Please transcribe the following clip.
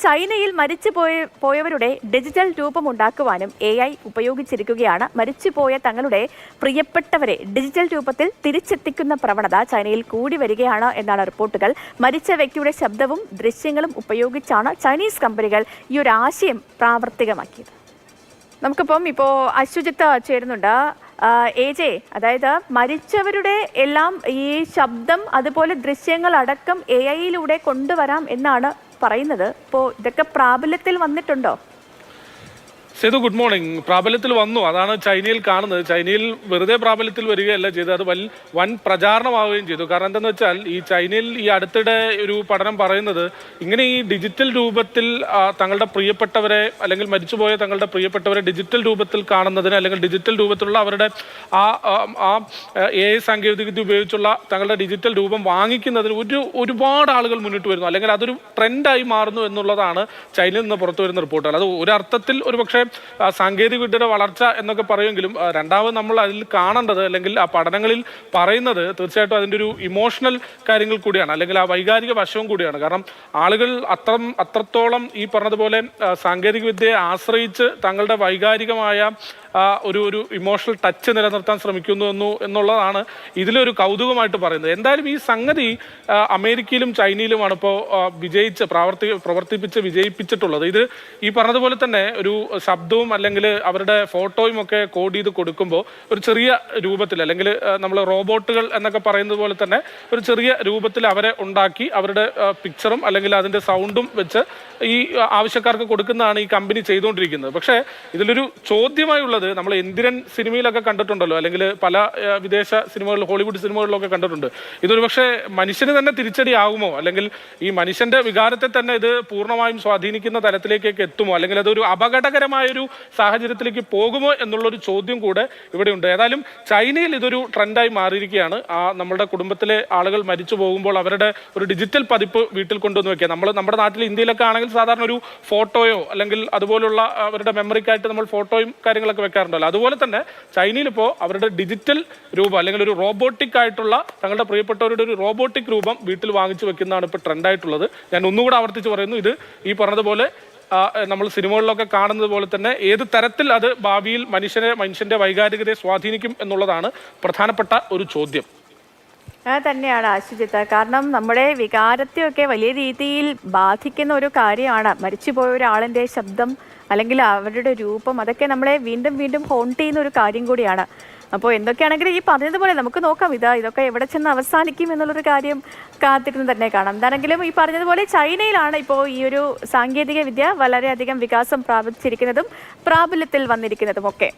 ചൈനയിൽ പോയവരുടെ ഡിജിറ്റൽ രൂപം ഉണ്ടാക്കുവാനും AI ഉപയോഗിച്ചിരിക്കുകയാണ്. മരിച്ചുപോയ തങ്ങളുടെ പ്രിയപ്പെട്ടവരെ ഡിജിറ്റൽ രൂപത്തിൽ തിരിച്ചെത്തിക്കുന്ന പ്രവണത ചൈനയിൽ കൂടി വരികയാണ് എന്നാണ് റിപ്പോർട്ടുകൾ. മരിച്ച വ്യക്തിയുടെ ശബ്ദവും ദൃശ്യങ്ങളും ഉപയോഗിച്ചാണ് ചൈനീസ് കമ്പനികൾ ഈ ഒരു ആശയം പ്രാവർത്തികമാക്കിയത്. നമുക്കിപ്പം ഇപ്പോൾ അശ്വജിത്ത് ചേരുന്നുണ്ട്. AJ, അതായത് മരിച്ചവരുടെ എല്ലാം ഈ ശബ്ദം അതുപോലെ ദൃശ്യങ്ങൾ അടക്കം AI-യിലൂടെ കൊണ്ടുവരാം എന്നാണ് പറയുന്നത്. ഇപ്പോൾ ഇതൊക്കെ പ്രാബല്യത്തിൽ വന്നിട്ടുണ്ടോ? Sethu, good morning. പ്രാബല്യത്തിൽ വന്നു, അതാണ് ചൈനയിൽ കാണുന്നത്. ചൈനയിൽ വെറുതെ പ്രാബല്യത്തിൽ വരികയല്ല ചെയ്തത്, അത് വൻ പ്രചാരണമാവുകയും ചെയ്തു. കാരണം എന്താണെന്ന് വെച്ചാൽ ഈ ചൈനയിൽ ഈ അടുത്തിടെ ഒരു പഠനം പറയുന്നത് ഇങ്ങനെ ഈ ഡിജിറ്റൽ രൂപത്തിൽ തങ്ങളുടെ പ്രിയപ്പെട്ടവരെ അല്ലെങ്കിൽ മരിച്ചുപോയ തങ്ങളുടെ പ്രിയപ്പെട്ടവരെ ഡിജിറ്റൽ രൂപത്തിൽ കാണുന്നതിന് അല്ലെങ്കിൽ ഡിജിറ്റൽ രൂപത്തിലുള്ള അവരുടെ AI സാങ്കേതികവിദ്യ ഉപയോഗിച്ചുള്ള തങ്ങളുടെ ഡിജിറ്റൽ രൂപം വാങ്ങിക്കുന്നതിന് ഒരുപാട് ആളുകൾ മുന്നിട്ട് വരുന്നു, അല്ലെങ്കിൽ അതൊരു ട്രെൻഡായി മാറുന്നു എന്നുള്ളതാണ് ചൈനയിൽ നിന്ന് പുറത്തു വരുന്ന റിപ്പോർട്ടുകൾ. അത് ഒരർത്ഥത്തിൽ ഒരുപക്ഷെ സാങ്കേതിക വിദ്യയുടെ വളർച്ച എന്നൊക്കെ പറയുമെങ്കിലും രണ്ടാമത് നമ്മൾ അതിൽ കാണേണ്ടത് അല്ലെങ്കിൽ ആ പഠനങ്ങളിൽ പറയുന്നത് തീർച്ചയായിട്ടും അതിൻ്റെ ഒരു ഇമോഷണൽ കാര്യങ്ങൾ കൂടിയാണ്, അല്ലെങ്കിൽ ആ വൈകാരിക വശവും കൂടിയാണ്. കാരണം ആളുകൾ അത്രത്തോളം ഈ പറഞ്ഞതുപോലെ സാങ്കേതിക വിദ്യയെ ആശ്രയിച്ച് തങ്ങളുടെ വൈകാരികമായ ഒരു ഇമോഷണൽ ടച്ച് നിലനിർത്താൻ ശ്രമിക്കുന്നു എന്നുള്ളതാണ് ഇതിലൊരു കൗതുകമായിട്ട് പറയുന്നത്. എന്തായാലും ഈ സംഗതി അമേരിക്കയിലും ചൈനയിലുമാണ് ഇപ്പോൾ പ്രവർത്തിപ്പിച്ച് വിജയിപ്പിച്ചിട്ടുള്ളത്. ഇത് ഈ പറഞ്ഞതുപോലെ തന്നെ ഒരു ശബ്ദവും അല്ലെങ്കിൽ അവരുടെ ഫോട്ടോയും ഒക്കെ കോഡ് ചെയ്ത് കൊടുക്കുമ്പോൾ ഒരു ചെറിയ രൂപത്തിൽ, അല്ലെങ്കിൽ നമ്മൾ റോബോട്ടുകൾ എന്നൊക്കെ പറയുന്നത് പോലെ തന്നെ ഒരു ചെറിയ രൂപത്തിൽ അവരെ ഉണ്ടാക്കി അവരുടെ പിക്ചറും അല്ലെങ്കിൽ അതിൻ്റെ സൗണ്ടും വെച്ച് ഈ ആവശ്യക്കാർക്ക് കൊടുക്കുന്നതാണ് ഈ കമ്പനി ചെയ്തുകൊണ്ടിരിക്കുന്നത്. പക്ഷേ ഇതിലൊരു ചോദ്യമായുള്ളത്, നമ്മൾ എന്തിരൻ സിനിമയിലൊക്കെ കണ്ടിട്ടുണ്ടല്ലോ, അല്ലെങ്കിൽ പല വിദേശ സിനിമകളിൽ, ഹോളിവുഡ് സിനിമകളിലൊക്കെ കണ്ടിട്ടുണ്ട്. ഇതൊരു പക്ഷേ മനുഷ്യന് തന്നെ തിരിച്ചടിയാകുമോ, അല്ലെങ്കിൽ ഈ മനുഷ്യന്റെ വികാരത്തെ തന്നെ ഇത് പൂർണ്ണമായും സ്വാധീനിക്കുന്ന തലത്തിലേക്കൊക്കെ എത്തുമോ, അല്ലെങ്കിൽ അതൊരു അപകടകരമായൊരു സാഹചര്യത്തിലേക്ക് പോകുമോ എന്നുള്ളൊരു ചോദ്യം കൂടെ ഇവിടെയുണ്ട്. ഏതായാലും ചൈനയിൽ ഇതൊരു ട്രെൻഡായി മാറിയിരിക്കുകയാണ്. നമ്മുടെ കുടുംബത്തിലെ ആളുകൾ മരിച്ചു പോകുമ്പോൾ അവരുടെ ഒരു ഡിജിറ്റൽ പതിപ്പ് വീട്ടിൽ കൊണ്ടുവന്ന് വെക്കുക. നമ്മുടെ നാട്ടിൽ ഇന്ത്യയിലൊക്കെ ആണെങ്കിൽ സാധാരണ ഒരു ഫോട്ടോയോ അല്ലെങ്കിൽ അതുപോലുള്ള അവരുടെ മെമ്മറിക്കായിട്ട് നമ്മൾ ഫോട്ടോയും കാര്യങ്ങളൊക്കെ വെക്കാറുണ്ടല്ലോ. അതുപോലെ തന്നെ ചൈനയിൽ ഇപ്പോൾ അവരുടെ ഡിജിറ്റൽ രൂപം അല്ലെങ്കിൽ ഒരു റോബോട്ടിക് ആയിട്ടുള്ള തങ്ങളുടെ പ്രിയപ്പെട്ടവരുടെ ഒരു റോബോട്ടിക് രൂപം വീട്ടിൽ വാങ്ങിച്ചു വെക്കുന്നതാണ് ഇപ്പോൾ ട്രെൻഡായിട്ടുള്ളത്. ഞാൻ ഒന്നുകൂടെ ആവർത്തിച്ച് പറയുന്നു, ഇത് ഈ പറഞ്ഞതുപോലെ നമ്മൾ സിനിമകളിലൊക്കെ കാണുന്നത് പോലെ തന്നെ ഏത് തരത്തിൽ അത് ഭാവിയിൽ മനുഷ്യന്റെ വൈകാരികതയെ സ്വാധീനിക്കും എന്നുള്ളതാണ് പ്രധാനപ്പെട്ട ഒരു ചോദ്യം. തന്നെയാണ് അശ്വജിത്ത്. കാരണം നമ്മുടെ വികാരത്തെയൊക്കെ വലിയ രീതിയിൽ ബാധിക്കുന്ന ഒരു കാര്യമാണ് മരിച്ചുപോയ ഒരാളിൻ്റെ ശബ്ദം അല്ലെങ്കിൽ അവരുടെ രൂപം. അതൊക്കെ നമ്മളെ വീണ്ടും വീണ്ടും ഹോണ്ട് ചെയ്യുന്ന ഒരു കാര്യം കൂടിയാണ്. അപ്പോൾ എന്തൊക്കെയാണെങ്കിലും ഈ പറഞ്ഞതുപോലെ നമുക്ക് നോക്കാം ഇതൊക്കെ എവിടെ ചെന്ന് അവസാനിക്കും എന്നുള്ളൊരു കാര്യം കാത്തിരുന്ന് തന്നെ കാണാം. എന്താണെങ്കിലും ഈ പറഞ്ഞതുപോലെ ചൈനയിലാണ് ഇപ്പോൾ ഈ ഒരു സാങ്കേതിക വിദ്യ വളരെയധികം വികാസം പ്രാപിച്ചിരിക്കുന്നതും പ്രാബല്യത്തിൽ വന്നിരിക്കുന്നതും ഒക്കെ.